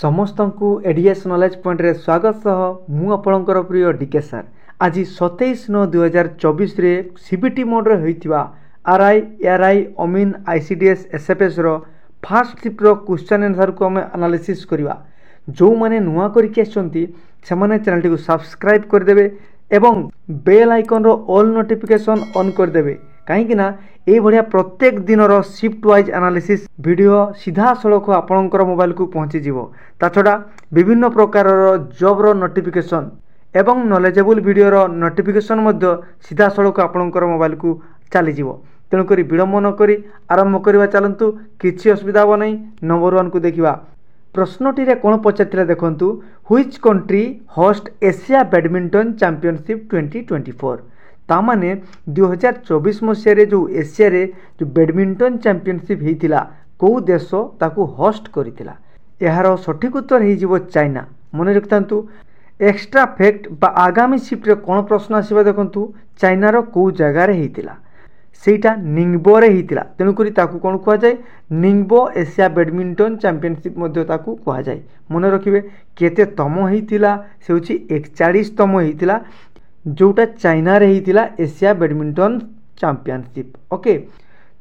ସମସ୍ତଙ୍କୁ ADS knowledge ପଏଣ୍ଟରେ ସ୍ୱାଗତ ସହ ମୁଁ ଆପଣଙ୍କର ପ୍ରିୟ ଡିକେ ସାର୍। ଆଜି 27/9/2024ରେ ସିବିଟି ମୋଡ଼ରେ ହୋଇଥିବା ଆର୍ଆଇ ଏଆର୍ଆଇ ଅମିନ୍ ICDS SFSର ଫାର୍ଷ୍ଟ ସିଫ୍ଟର କ୍ୱେଶ୍ଚନ୍ ଆନ୍ସରକୁ ଆମେ ଆନାଲିସିସ୍ କରିବା। ଯେଉଁମାନେ ନୂଆ କରିକି ଆସିଛନ୍ତି ସେମାନେ ଚ୍ୟାନେଲଟିକୁ ସବସ୍କ୍ରାଇବ୍ କରିଦେବେ ଏବଂ ବେଲ୍ ଆଇକନ୍ର ଅଲ୍ ନୋଟିଫିକେସନ୍ ଅନ୍ କରିଦେବେ, କାହିଁକିନା ଏଇଭଳିଆ ପ୍ରତ୍ୟେକ ଦିନର ସିଫ୍ଟ ୱାଇଜ୍ ଆନାଲିସିସ୍ ଭିଡ଼ିଓ ସିଧାସଳଖ ଆପଣଙ୍କର ମୋବାଇଲକୁ ପହଞ୍ଚିଯିବ। ତା ଛଡ଼ା ବିଭିନ୍ନ ପ୍ରକାରର ଜବ୍ର ନୋଟିଫିକେସନ୍ ଏବଂ ନଲେଜେବୁଲ୍ ଭିଡ଼ିଓର ନୋଟିଫିକେସନ୍ ମଧ୍ୟ ସିଧାସଳଖ ଆପଣଙ୍କର ମୋବାଇଲକୁ ଚାଲିଯିବ। ତେଣୁକରି ବିଳମ୍ବ ନକରି ଆରମ୍ଭ କରିବା। ଚାଲନ୍ତୁ, କିଛି ଅସୁବିଧା ହେବ ନାହିଁ। ନମ୍ବର 1କୁ ଦେଖିବା। ପ୍ରଶ୍ନଟିରେ କ'ଣ ପଚାରିଥିଲା ଦେଖନ୍ତୁ, which country host Asia badminton championship 2024। ତାମାନେ 2024 ମସିହାରେ ଯେଉଁ ଏସିଆରେ ଯେଉଁ ବ୍ୟାଡ଼ମିଣ୍ଟନ ଚାମ୍ପିଅନସିପ୍ ହେଇଥିଲା, କେଉଁ ଦେଶ ତାକୁ ହୋଷ୍ଟ କରିଥିଲା? ଏହାର ସଠିକ୍ ଉତ୍ତର ହେଇଯିବ ଚାଇନା। ମନେ ରଖିଥାନ୍ତୁ। ଏକ୍ସଟ୍ରା ଫ୍ୟାକ୍ଟ ବା ଆଗାମୀ ସିଫ୍ଟରେ କ'ଣ ପ୍ରଶ୍ନ ଆସିବ ଦେଖନ୍ତୁ, ଚାଇନାର କେଉଁ ଜାଗାରେ ହେଇଥିଲା? ସେଇଟା ନିଙ୍ଗବୋରେ ହେଇଥିଲା। ତେଣୁକରି ତାକୁ କ'ଣ କୁହାଯାଏ? ନିଙ୍ଗବୋ ଏସିଆ ବ୍ୟାଡ଼ମିଣ୍ଟନ ଚାମ୍ପିଅନସିପ୍ ମଧ୍ୟ ତାକୁ କୁହାଯାଏ। ମନେ ରଖିବେ, କେତେ ତମ ହେଇଥିଲା? ସେ ହେଉଛି 41ତମ ହେଇଥିଲା, ଯେଉଁଟା ଚାଇନାରେ ହେଇଥିଲା ଏସିଆ ବ୍ୟାଡ଼ମିଣ୍ଟନ ଚାମ୍ପିଅନସିପ୍। ଓକେ,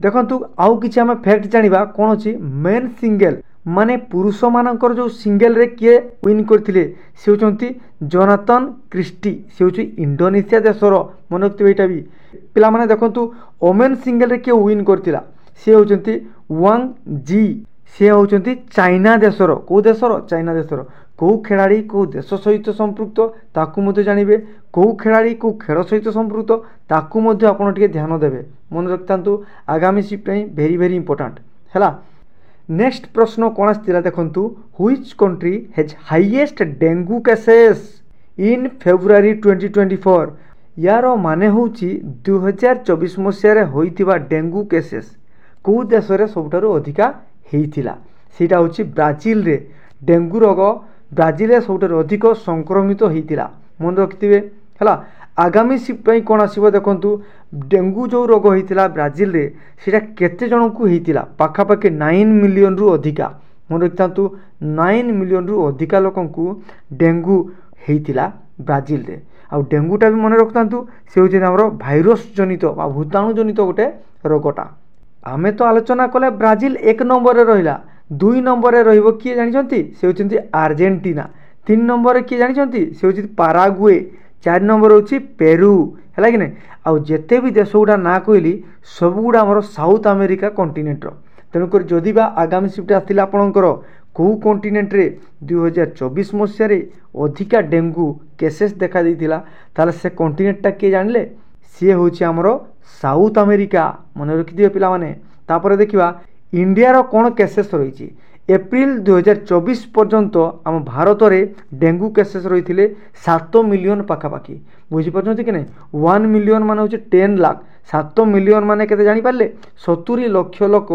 ଦେଖନ୍ତୁ ଆଉ କିଛି ଆମେ ଫ୍ୟାକ୍ଟ ଜାଣିବା। କ'ଣ ଅଛି? ମେନ୍ ସିଙ୍ଗଲ ମାନେ ପୁରୁଷମାନଙ୍କର ଯେଉଁ ସିଙ୍ଗଲରେ କିଏ ୱିନ୍ କରିଥିଲେ? ସେ ହେଉଛନ୍ତି ଜୋନାଥନ୍ କ୍ରିଷ୍ଟି। ସେ ହେଉଛି ଇଣ୍ଡୋନେସିଆ ଦେଶର। ମନେ ରଖିଥିବେ ଏଇଟା ବି। ପିଲାମାନେ ଦେଖନ୍ତୁ, ଓମେନ୍ ସିଙ୍ଗଲରେ କିଏ ୱିନ୍ କରିଥିଲା? ସେ ହେଉଛନ୍ତି ୱାଙ୍ଗ ଜି। ସେ ହେଉଛନ୍ତି ଚାଇନା ଦେଶର। କେଉଁ ଦେଶର? ଚାଇନା ଦେଶର। କେଉଁ ଖେଳାଳି କେଉଁ ଦେଶ ସହିତ ସମ୍ପୃକ୍ତ ତାକୁ ମଧ୍ୟ ଜାଣିବେ। କେଉଁ ଖେଳାଳି କେଉଁ ଖେଳ ସହିତ ସମ୍ପୃକ୍ତ ତାକୁ ମଧ୍ୟ ଆପଣ ଟିକେ ଧ୍ୟାନ ଦେବେ। ମନେ ରଖିଥାନ୍ତୁ, ଆଗାମୀ ସିଫ୍ଟ ପାଇଁ ଭେରି ଭେରି ଇମ୍ପୋର୍ଟାଣ୍ଟ ହେଲା। ନେକ୍ସଟ ପ୍ରଶ୍ନ କ'ଣ ଆସିଥିଲା ଦେଖନ୍ତୁ, which country has highest dengue cases in February 2024। ୟାର ମାନେ ହେଉଛି 2024 ମସିହାରେ ହୋଇଥିବା ଡେଙ୍ଗୁ କେସେସ୍ କେଉଁ ଦେଶରେ ସବୁଠାରୁ ଅଧିକା ହେଇଥିଲା? ସେଇଟା ହେଉଛି ବ୍ରାଜିଲରେ। ଡେଙ୍ଗୁ ରୋଗ ବ୍ରାଜିଲରେ ସବୁଠାରୁ ଅଧିକ ସଂକ୍ରମିତ ହେଇଥିଲା। ମନେ ରଖିଥିବେ ହେଲା। ଆଗାମୀ ସିଫ୍ଟ ପାଇଁ କ'ଣ ଆସିବ ଦେଖନ୍ତୁ, ଡେଙ୍ଗୁ ଯେଉଁ ରୋଗ ହେଇଥିଲା ବ୍ରାଜିଲରେ, ସେଇଟା କେତେ ଜଣଙ୍କୁ ହେଇଥିଲା? ପାଖାପାଖି 9 ମିଲିୟନରୁ ଅଧିକା। ମନେ ରଖିଥାନ୍ତୁ, 9 ମିଲିୟନରୁ ଅଧିକା ଲୋକଙ୍କୁ ଡେଙ୍ଗୁ ହେଇଥିଲା ବ୍ରାଜିଲରେ। ଆଉ ଡେଙ୍ଗୁଟା ବି ମନେ ରଖିଥାନ୍ତୁ, ସେ ହେଉଛି ଆମର ଭାଇରସ୍ ଜନିତ ବା ଭୂତାଣୁ ଜନିତ ଗୋଟେ ରୋଗଟା। ଆମେ ତ ଆଲୋଚନା କଲେ ବ୍ରାଜିଲ 1 ନମ୍ବରରେ ରହିଲା। 2 ନମ୍ବରରେ ରହିବ କିଏ ଜାଣିଛନ୍ତି? ସେ ହେଉଛନ୍ତି ଆର୍ଜେଣ୍ଟିନା। 3 ନମ୍ବରରେ କିଏ ଜାଣିଛନ୍ତି? ସେ ହେଉଛନ୍ତି ପାରାଗୁଏ। 4 ନମ୍ବର ହେଉଛି ପେରୁ, ହେଲା କି ନାହିଁ? ଆଉ ଯେତେ ବି ଦେଶ ଗୁଡ଼ା ନାଁ କହିଲି ସବୁଗୁଡ଼ା ଆମର ସାଉଥ ଆମେରିକା କଣ୍ଟିନେଣ୍ଟର। ତେଣୁକରି ଯଦି ବା ଆଗାମୀ ସିଫ୍ଟ ଆସିଥିଲା ଆପଣଙ୍କର କେଉଁ କଣ୍ଟିନେଣ୍ଟରେ 2024 ମସିହାରେ ଅଧିକା ଡେଙ୍ଗୁ କେସେସ୍ ଦେଖାଦେଇଥିଲା, ତାହେଲେ ସେ କଣ୍ଟିନେଣ୍ଟଟା କିଏ ଜାଣିଲେ? ସିଏ ହେଉଛି ଆମର ସାଉଥ ଆମେରିକା। ମନେ ରଖିଥିବେ ପିଲାମାନେ। ତାପରେ ଦେଖିବା ଇଣ୍ଡିଆର କ'ଣ କେସେସ୍ ରହିଛି। ଏପ୍ରିଲ 2024 ପର୍ଯ୍ୟନ୍ତ ଆମ ଭାରତରେ ଡେଙ୍ଗୁ କେସେସ୍ ରହିଥିଲେ 7 ମିଲିୟନ ପାଖାପାଖି। ବୁଝିପାରୁଛନ୍ତି କି ନାହିଁ? 1 ମିଲିୟନ ମାନେ ହେଉଛି 10 ଲାଖ। 7 ମିଲିୟନ ମାନେ କେତେ ଜାଣିପାରିଲେ? 70 ଲକ୍ଷ ଲୋକ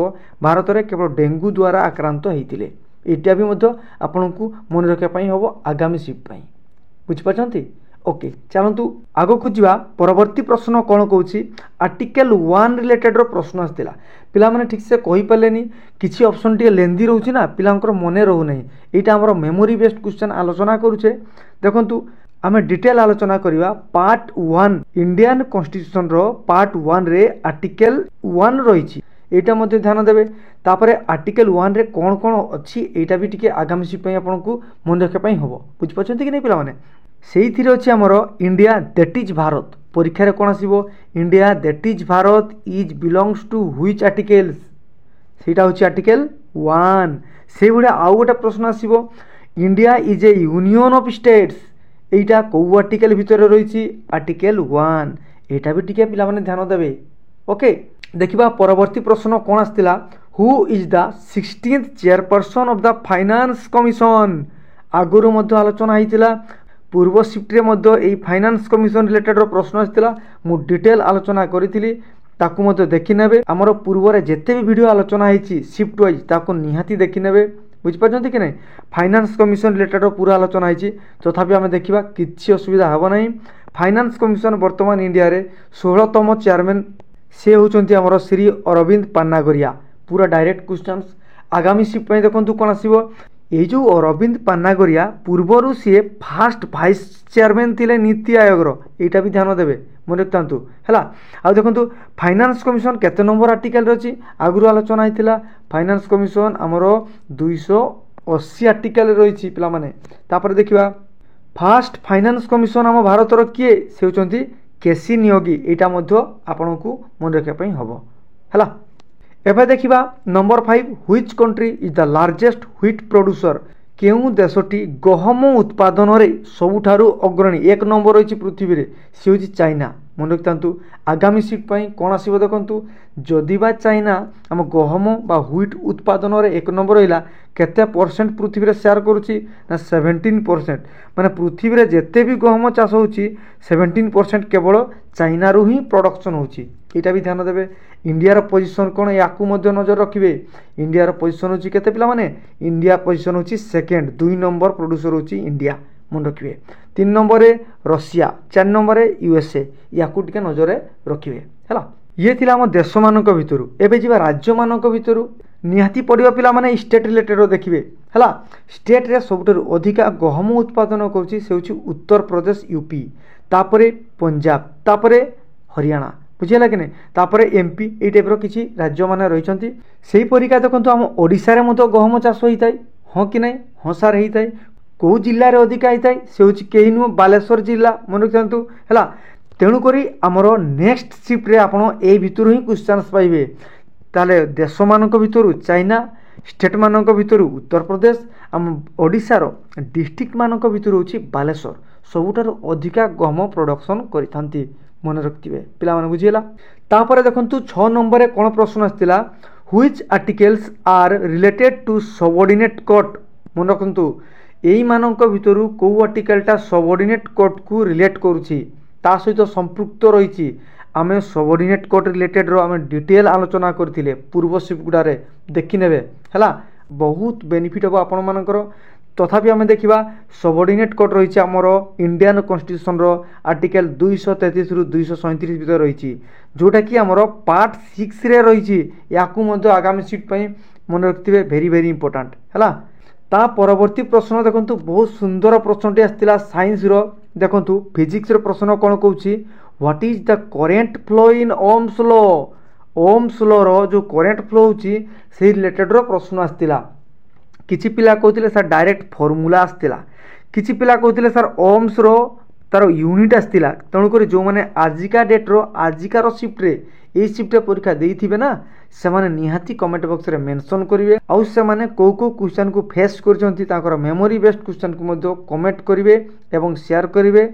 ଭାରତରେ କେବଳ ଡେଙ୍ଗୁ ଦ୍ୱାରା ଆକ୍ରାନ୍ତ ହେଇଥିଲେ। ଏଇଟା ବି ମଧ୍ୟ ଆପଣଙ୍କୁ ମନେ ରଖିବା ପାଇଁ ହେବ ଆଗାମୀ ସିଫ୍ଟ ପାଇଁ। ବୁଝିପାରୁଛନ୍ତି? ଓକେ, ଚାଲନ୍ତୁ ଆଗକୁ ଯିବା। ପରବର୍ତ୍ତୀ ପ୍ରଶ୍ନ କ'ଣ କହୁଛି, ଆର୍ଟିକେଲ 1 ରିଲେଟେଡ଼ର ପ୍ରଶ୍ନ ଆସିଥିଲା। ପିଲାମାନେ ଠିକ୍ସେ କହିପାରିଲେନି, କିଛି ଅପସନ୍ ଟିକେ ଲେନ୍ଦି ରହୁଛି ନା, ପିଲାଙ୍କର ମନେ ରହୁନାହିଁ। ଏଇଟା ଆମର ମେମୋରି ବେସ୍ଡ କ୍ୱେଶ୍ଚନ୍ ଆଲୋଚନା କରୁଛେ। ଦେଖନ୍ତୁ, ଆମେ ଡିଟେଲ୍ ଆଲୋଚନା କରିବା। ପାର୍ଟ 1 ଇଣ୍ଡିଆନ୍ କନଷ୍ଟିଟ୍ୟୁସନର ପାର୍ଟ 1ରେ ଆର୍ଟିକେଲ 1 ରହିଛି। ଏଇଟା ମଧ୍ୟ ଧ୍ୟାନ ଦେବେ। ତାପରେ ଆର୍ଟିକେଲ 1ରେ କ'ଣ କ'ଣ ଅଛି ଏଇଟା ବି ଟିକେ ଆଗାମୀ ସିଫ୍ଟ ପାଇଁ ଆପଣଙ୍କୁ ମନେ ରଖିବା ପାଇଁ ହେବ। ବୁଝିପାରୁଛନ୍ତି କି ନାହିଁ ପିଲାମାନେ? ସେଇଥିରେ ଅଛି ଆମର ଇଣ୍ଡିଆ ଦ୍ୟାଟ୍ ଇଜ୍ ଭାରତ। ପରୀକ୍ଷାରେ କ'ଣ ଆସିବ? India that is Bharat is belongs to which articles? ସେଇଟା ହେଉଛି ଆର୍ଟିକେଲ 1। ସେଇଭଳିଆ ଆଉ ଗୋଟେ ପ୍ରଶ୍ନ ଆସିବ, India is a union of states. এইটা কেউ আর্টিকেল ভিতরে রয়েছে? আর্টিকেল 1। এটা भी টিকে পিলাମାନେ ধ্যান দেবে। ওকে, ଦେଖିବା পরবর্তী প্রশ্ন কোন আসছিলা, who is the 16th chairperson of the finance commission? আগরু মধ্য আলোচনা হয়েছিল। পূর্ব সিফ্টরে মধ্য এই ফাইনান্স কমিশন রিলেটেডর প্রশ্ন আসছিলা। মু ডিটেল আলোচনা করিଥିଲି, তাকু মধ্য দেখি নেবে। আমার পূর্বরে যেতে भी ভিডিও আলোচনা হয়েছি সিফ্ট ওয়াইজ তাকু নিহাতি দেখি নেবে। বুঝিপারছেন কি না? ফাইনান্স কমিশন রিলেটেডর পুরা আলোচনা হয়েছি। তথাপি আমি দেখা কিছু অসুবিধা হব না। ফাইনান্স কমিশন বর্তমান ইন্ডিয়ারে 16তম চেয়ারম্যান সে হচ্ছেন আমার শ্রী অরবিন্দ পান্নাগরিয়া। পুরা ডাইরেক্ট क्वेश्चंस। आगामी सिफ्ट में देखो कौन आसो, ये जो अरविंद पान्नागरिया पूर्वर सी फास्ट भाइस चेयरमैन थिले नीति आयोगर यहाँ भी ध्यान देवे मन रखता है। आ देखो फाइनान्स कमिशन केते नंबर आर्टिकल अच्छी आगु आलोचना होता फाइनान्स कमिशन आमर 280 आर्टिकल रही पे देखा फास्ट फाइनान्स कमिशन आम भारतर किए से होती केसी नियोगी यहाँ आपण को मन रखापी हम है। एबे देखिबा number 5 which country is the largest wheat producer केउ देशटी गहम उत्पादन रे सबुठारु अग्रणी एक नंबर रही पृथ्वी रे से होची चाइना मन रखता। आगामी सीट पाई कौन आसो देखु जदिबा चाइना आम गहम बा व्हीट उत्पादन रे एक नंबर रहा केते परसेंट पृथ्वी रे शेयर करुची ना 17% माने पृथ्वी रे जेते भी गहम चाष होची 17% केवल चाइना रु ही प्रोडक्शन होची यहाँ भी ध्यान देवे। इंडिया पोजिशन कौन या नजर रखिए इंडिया पोजिशन होची केते पिला माने इंडिया पोजिशन होची सेकेंड 2 नंबर प्रोड्यूसर होची इंडिया मन रखिए 3 नंबर रशिया 4 नंबर यूएसए या नजर रखिए है। ये थिला आम देश मानक भितरु एबे जिबा राज्य मानक भितरु निहाती पड़िबा पिला माने स्टेट रिलेटेड देखिए है। स्टेट रे सबुठारु अधिका गहम उत्पादन करुची से होची उत्तर प्रदेश यूपी तापरे पंजाब तापरे हरियाणा बुझेगा कि नहीं तापर एमपी ये टाइप किसी राज्य मैंने रही से परिका देखो आम ओडिशा रे मतो गहम चाष होता है हाँ कि नहीं हाँ सार होता है कौ जिले में अधिका होता है से हूँ कहीं नुह बालेश्वर जिला मन रखु है। तेणुक आमर नेक्स्ट शिफ्ट रे आपड़ ए भितर ही क्वेश्चन पाइबे ताले देश मानक भितर चाइना स्टेट मानक भितर उत्तर प्रदेश आम ओडिशार डिस्ट्रिक्ट मानक भितर हूँ बालेश्वर सबुठार अधिका गहम प्रोडक्शन करिथांती मन रखिए पिला माने बुझीला। तापर देखंतु 6 नंबर कौन प्रश्न आसतिला which articles are related to subordinate court मन रखंतु एई मानक भितरु को आर्टिकलटा सबऑर्डिनेट कोर्ट को रिलेट करूची ता सहित संपृक्त रही आमे सबऑर्डिनेट कोर्ट रिलेटेड रो आमे डिटेल आलोचना करथिले पूर्व शिफ्ट गुडारे देखि नेबे हला बहुत बेनिफिट हो आपण मानकर। तथापि आम देखा सबऑर्डिनेट कोर्ट रही आमर इंडियन कन्स्टिट्यूशन रो आर्टिकल 233 रु 237 भीतर रही जोटा कि आमर पार्ट 6 रे रही या आगामी सीट पाई मन रखिए भेरी भेरी इंपोर्टाट है। ता परवर्ती प्रश्न देखंतु बहुत सुंदर प्रश्नटी आसला साइंस रो देखंतु फिजिक्स रो प्रश्न कौन कहूँ what is the current flow in Ohm's law Ohm's law रो जो करेंट फ्लो होची से रिलेटेड रो प्रश्न आसला किछि पिला कहते सर डायरेक्ट फर्मूला आसला किछि पिला कहते सर ओम्स रो तार यूनिट आसला तेणुक जो मैंने आजिका डेट रो आजिकार शिफ्ट रे ये शिफ्ट परीक्षा देइथिबे ना से माने निहाती कमेंट बॉक्स रे मेंशन करिवे आउ से माने को क्वेश्चन को फेस करछंती ताकर मेमोरी बेस्ड क्वेश्चन को मध्य कमेंट करिवे एवं शेयर करिवे।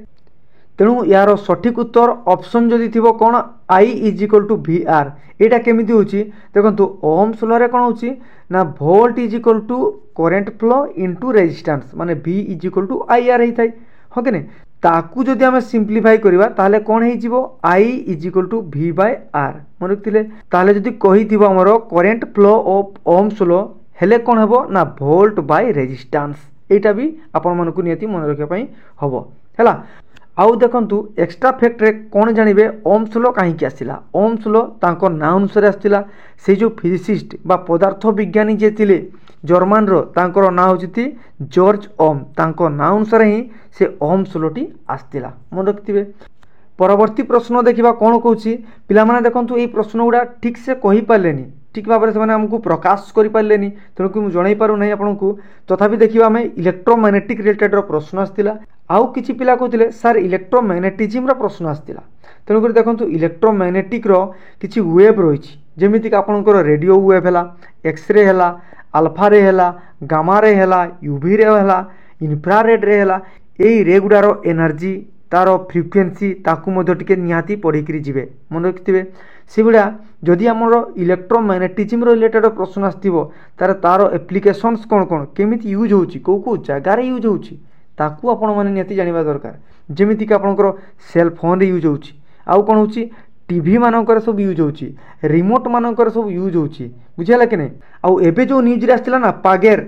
तेणु यार सठिक उत्तर ऑप्शन जदि थिबो कोन I is equal to V R एटा केमिति होची देखंतु ओम्स लॉ रे कोन होची ना volt is equal to current flow into resistance माने V is equal to I R होता है हाँ कि नहीं ताकू जदि आम सिंप्लीफाई करवा ताहले कौन हो I is equal to V by R मन रखिले ताहले जदि कही आमर current flow of Ohm's law हेले कौन हेबो ना वोल्ट बाय रेजिस्टेंस एटा भी आपण मानकु नियति मन रखिया पई हबो हैला। आउ देखंतु एक्स्ट्रा फैक्ट रे कौन जानिबे ओम्स लॉ कहीं आसला ओम्स लॉ तांको ना अनुसार आसला से जो फिजिसिस्ट बा पदार्थ विज्ञानी जे थिले जर्मन रो तांकर ना होची जॉर्ज ओम तांको ना अनुसार ही से ओम्स लॉटी आसला मन रखिथिबे। परवर्ती प्रश्न देखिबा कौन कहूँ पिला माने देखंतु ए प्रश्न गुडा ठीक से कहि पारलेनी ठीक भाव से आमको प्रकाश कर पारे तेणुक मुझे जन पार ना आपको तथापि देखा आम इलेक्ट्रोमैग्नेटिक रिलेटेड प्रश्न आसला आउ किछि पिला कहते सार इलेक्ट्रोमैग्नेटिज्म प्रश्न आसला तेणुक देखो इलेक्ट्रोमैग्नेटिक किछि वेव रही जमीक आपंकर रेडियो वेव है एक्सरे है आल्फा रे है गामा रे है यूवी रे है इन्फ्रारेड रे है यही रे गुडार एनर्जी तार फ्रिक्वेन्सी ताकू टिके निहाती पढ़ी जी मन रखिथे से भाया जदि आम इलेक्ट्रोमैग्नेटिज्म रिलेटेड प्रश्न आसो तार एप्लिकेशंस कौन कौन केमिति यूज होची को जगार यूज होची ताकू आपण माने निहाती जानिबा दरकार जमीक आपंकर सेल फोन रे यूज होची आउ कौन होची टीवी मानकर सब यूज होची रिमोट मानकर सब यूज होची बुझेला कि नहीं आउ एबे जो न्यूज रे आसला ना पागेर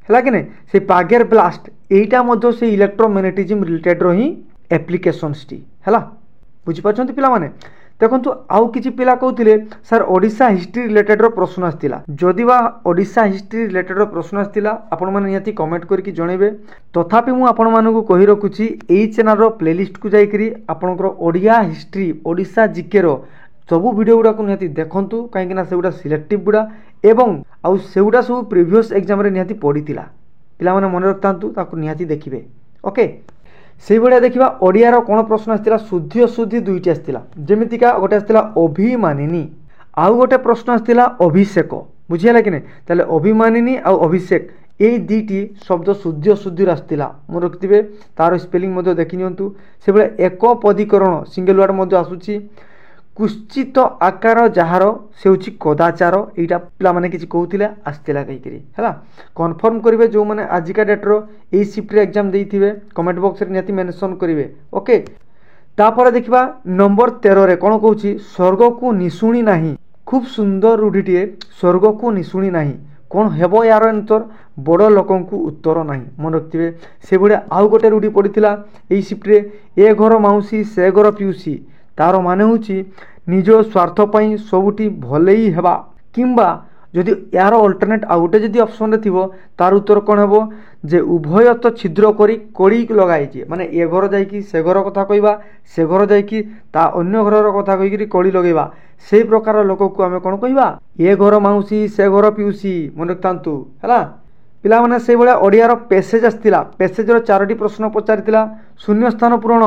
है कि नहीं से पागेर ब्लास्ट एटा मध्य से इलेक्ट्रोमैग्नेटिज्म रिलेटेड रो ही एप्लिकेशंस टी हैला बुझी पाछंती पिला माने देखो आउ किछि पिला कहउथिले सर ओडिशा हिस्ट्री रिलेटेड रो प्रश्न आस्तिला जदि बा ओडिशा हिस्ट्री रिलेटेड रो प्रश्न आस्तिला आपण माने नियति कमेंट करके जणेबे तथापि मु आपण मानकु कहि रखुछि एई चैनल रो प्लेलिस्ट को जाई करी आपनकर ओडिया हिस्ट्री ओडिशा जीके रो सबू वीडियो गुड़ा को निहाती देखंतु कहीं से सिलेक्टिव गुड़ा एवं आउ सेगुड़ा सब प्रीवियस एग्जाम रे निहाती पड़ीला पिला माने मन रखतांतु ताकु निहाती देखिबे ओके से भाया देखा ओडिया कौन प्रश्न आसाला शुद्धि अशुद्धि दुईटी आसाला जमीतिका गोटे आसाला अभिमानिनी आउ गोटे प्रश्न आसाला अभिषेक बुझीगला कि नहीं अभिमानिनी आउ अभिषेक ये दुईटी शब्द शुद्धि अशुद्धि आसाला मन रखिथे तार स्पेलिंग देखी नियंतु से भाया एक पदीकरण सिंगल वर्ड आसूची कुश्चित आकार जार से हूँ कदाचार यहाँ पिला माने किसी कहते आसला कहीकि है कन्फर्म करेंगे जो मैंने आजिका डेट्र यही सिफ्ट्रे एग्जाम देते कमेंट बॉक्स रे निहाती मेंशन करेंगे ओके तापर देखा नंबर 13 कौन कौच स्वर्ग को निशुणी नहीं खूब सुंदर रूढ़ीटे स्वर्ग को निशुणी नहीं कौन हेब यार आंसर बड़ लोक उत्तर ना मन रखिथे से भाया आउ गोटे रूढ़ी पड़ा यही सिफ्ट्रे ए घर माउसी से घर पिउसी तार माने होची निज स्वार्थ पई सबुटी भले ही हेबा किंबा जदि यार अल्टरनेट आउ गोटे जदि ऑप्शन रे थिबो तार उत्तर कोन हेबो जे उभय तो छिद्र करी कड़ी लगाई माने ए घर जाइकी से घर कथा कहबा से घर जाइकी ता अन्य घर कथा कहिकरी कड़ी लगेबा से प्रकार लोक को आमे कोन कहबा ए घर माउसी से घर पिउसी मन रखतांतु हला पिला माने से बळे ओडिया रो पैसेज आस्तिला पैसेज रो 4टी प्रश्न पचारितिला शून्य स्थान पूरण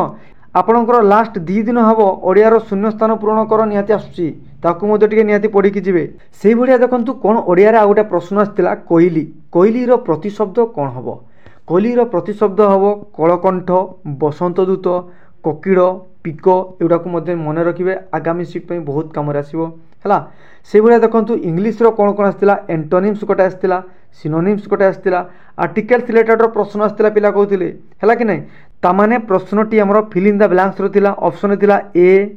आपणकर लास्ट 2 दिन हम ओडिया शून्य स्थान पूरण कर निहाती आसुची ताकू मध्य टिके निहाती पढ़ी जिवे से भाया देखंतु कौन ओडिया आ गोटे प्रश्न आसला कोइली कोइली रो प्रतिशब्द कौन हम कोइली रो प्रतिशब्द हम कलकंठ बसंत दूत कोकिड़ पिक एगुड़ा को मन रखिए आगामी सीट पे बहुत कम आसो है से भाया देखंतु इंग्लिश रो कौन कौन आसला एंटोनिम्स गोटे आसला सिनोनिम्स गोटे आसला आर्टिकल्स रिलेटेड प्रश्न आसला पिला कहते है कि नहीं तामाने प्रश्नटी आमर फिल इन द ब्लैंक्स रो थिला ऑप्शन थिला ए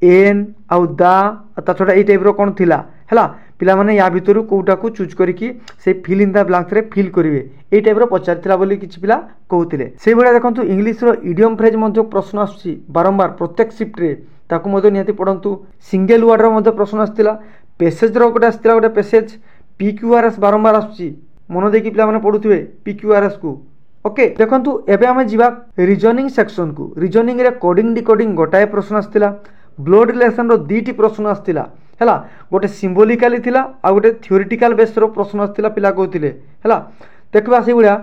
एन आउ दा ता छोटा ए टाइप रो कोन थिला हैला पिला माने या भितरु कोउटा को चूज करिकि से फिल इन द ब्लैंक्स रे फिल करिवे ए टाइप रो पचार थिला बोली किछि पिला कहउतिले से भलिया देखंतु इंग्लिश रो इडियम फ्रेज मध्ये प्रश्न आछि बारंबार प्रत्येक शिफ्ट रे ताकू मध्ये निहाती पढंतु सिंगल वर्ड रो मध्ये प्रश्न आछिला पैसेज रो गोटे आछिला गोटे पैसेज पीक्यूआरएस बारंबार आछि मन देकी पिला माने पढुथिबे पीक्यूआरएस को ओके देखंतु एबे आमे जिबा रीजनिंग सेक्शन को रीजनिंग रे कोडिंग डिकोडिंग गोटाए प्रश्न आस्तिला ब्लड रिलेशन रो 2टी प्रश्न आस्तिला हैला गोटे सिंबोलिकली थिला आ गोटे थ्योरेटिकल बेस रो प्रश्न आस्तिला पिला कहउतिले हैला देखबा से गुडा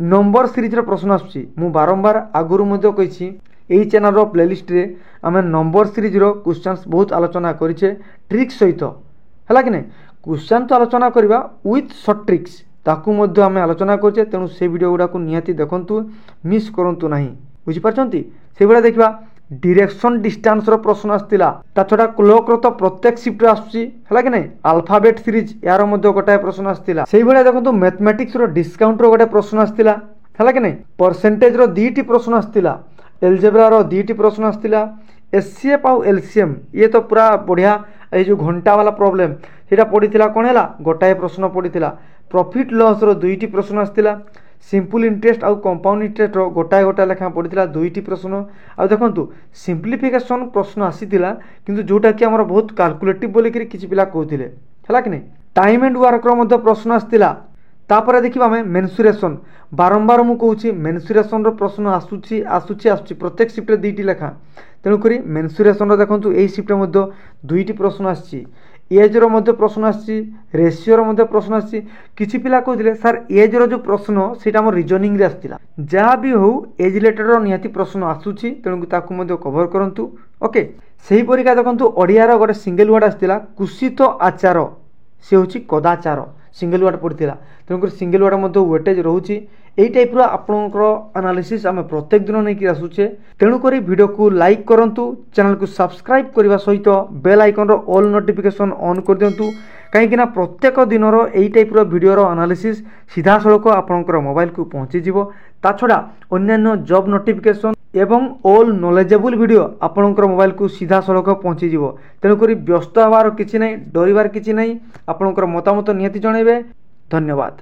नंबर सीरीज रो प्रश्न आसुची मु बारंबार आगुरु मध्ये कहिछि एही चैनल रो प्लेलिस्ट रे आमे नंबर सीरीज रो क्वेश्चंस बहुत आलोचना करिछे ट्रिक्स सहित हैला कि नै क्वेश्चन तो आलोचना करबा विथ शॉर्ट ट्रिक्स ताकू मध्य आमे आलोचना करछे तेणु से वीडियो गुडा को निहाती देखंतु मिस करंतु नाही बुझी पारछंती से बेला देखबा डायरेक्शन डिस्टेंस रो प्रश्न आस्तिला ता छोटा क्लॉक रो तो प्रत्येक शिफ्ट रे आसुची हला कि नै अल्फाबेट सीरीज यार मध्य गोटाए प्रश्न आस्तिला सेही बेला देखंतु मैथमेटिक्स रो डिस्काउंट रो गोटे प्रश्न आस्तिला हला कि नै परसेंटेज रो 2टी प्रश्न आस्तिला एलजेब्रा रो 2टी प्रश्न आस्तिला एचसीएफ आउ एलसीएम ये तो पूरा बढ़िया ए जो घंटा वाला प्रॉब्लम सेटा पडिथिला कोन हैला गोटाए प्रश्न पडिथिला प्रॉफिट लॉस रो 2टी प्रश्न आस्तिला सिंपल इंटरेस्ट आउ कंपाउंड इंटरेस्ट रो गोटाए गोटाए लेखा पडिथिला 2टी प्रश्न आ देखंतु सिंपलीफिकेशन प्रश्न आसीथिला किंतु जोटा कि हमर बहुत कैलकुलेटिव बोली कि किछि पिला कहउथिले हला कि नै टाइम एंड वर्क रो मध्ये प्रश्न आस्तिला तापर देखिबा हमें मेंसुरेशन बारंबार मु कहउछि मेंसुरेशन रो प्रश्न आसुछि आसुछि आसुछि प्रत्येक शिफ्ट रे 2टी लेखा तेणु करी मेंसुरेशन रो देखंतु एही शिफ्ट मध्ये 2टी प्रश्न आछि एज रो मध्ये प्रश्न आछि रेशियो रो मध्ये प्रश्न आछि किछि पिला कहउथिले सर एज रो जो प्रश्न सेटा हमर रीजनिंग रे आस्तिला जहा भी हो एज रिलेटेड रो निहाती प्रश्न आसुछि तेणु ताकू मध्ये कवर करंतु ओके सेही परिका देखंतु ओडिया रो गोटे सिंगल वर्ड आस्तिला कुशित आचार से होछि कदाचार सिंगल वर्ड पड़ता तेणुक सिंगल वर्ड मध्य वेटेज रोचे यही टाइप आपणकर एनालिसिस आम प्रत्येक दिन नहीं आसुचे तेणुक वीडियो को लाइक करूँ चैनल को सब्सक्राइब करने सहित bell icon all notification on कर दिंतु कहीं प्रत्येक दिन यही टाइप वीडियो एनालिसिस सीधा सड़क आपणकर मोबाइल को पहुँची ता छड़ा अन्य जॉब नोटिफिकेशन एवं ऑल नॉलेजेबल वीडियो आपणकर मोबाइल को सीधा सड़क पहुँची तेणुक व्यस्त हबार किसी ना डरबार किसी ना आपणकर मतामत निहाती जणेबे। धन्यवाद।